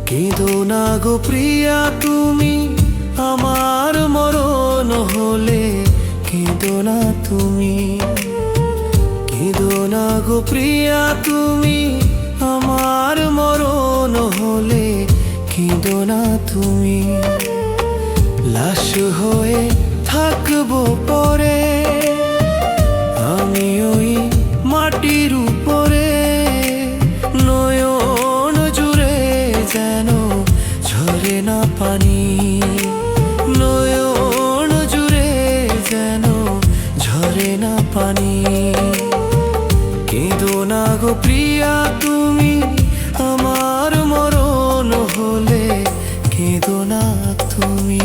কেঁদো না গো প্রিয়া তুমি আমার মরণ হলে, কেঁদো না তুমি। কেঁদো না গো প্রিয়া তুমি আমার মরণ হলে, কেঁদো না তুমি। লাশ হয়ে থাকবো পরে আমি ওই মাটির উপরে, নয়ন জুড়ে যেন ঝরে না পানি, নয়ন জুড়ে যেন ঝরে না পানি। কেঁদো না গো প্রিয়া তুমি আমার মরণ হলে, কেঁদো না তুমি।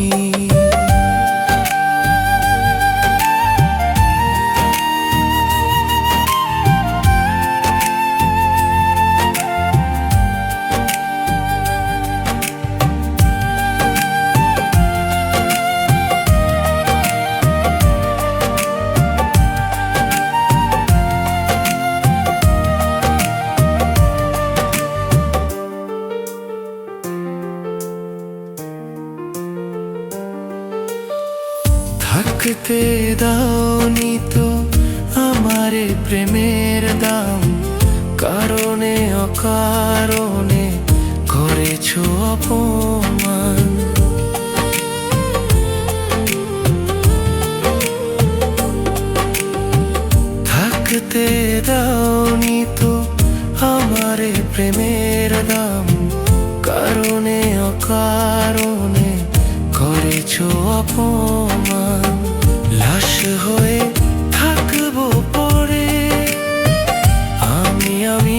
থাকতে দাওনি তো আমারে প্রেমের দাম, কারণে অকারণে করেছো অপমান। থাকতে দাওনি তো আমারে প্রেমের দাম, কারণে অকারণে করেছো অপমান। লাশ হয়ে থাকবো পরে আমি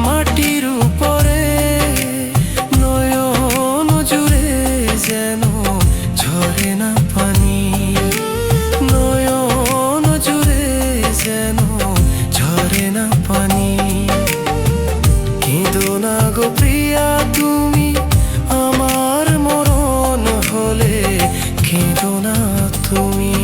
মাটির উপরে, নয়ন জুড়ে যেন ঝরে না পানি, নয়ন জুড়ে যেন ঝরে না পানি। কেঁদো না গো প্রিয়া তুমি আমার মরণ হলে, কেঁদো না তুমি।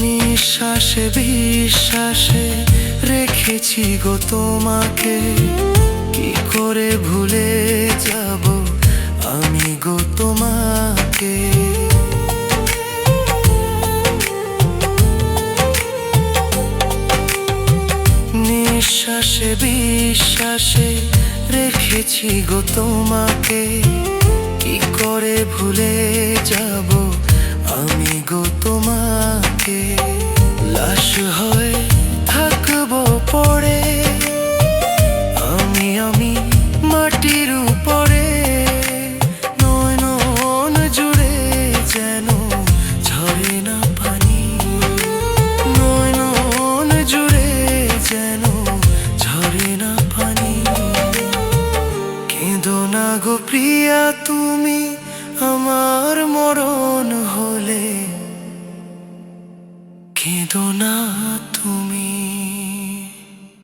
নিঃশ্বাসে বিশ্বাসে রেখেছি গো তোমাকে, কি করে ভুলে যাব আমি গো তোমাকে। নিঃশ্বাসে বিশ্বাসে রেখেছি গো তোমাকে, কি করে ভুলে যাব আমি গো তোমাকে। লাশ হয়ে থাকবো পড়ে আমি মাটির উপরে, নয়ন জুড়ে যেন ঝরে না পানি, নয়ন জুড়ে যেন ঝরে না পানি। কেঁদো না গো প্রিয়া তুমি আমার মরণ হলে, কেঁদো না তুমি।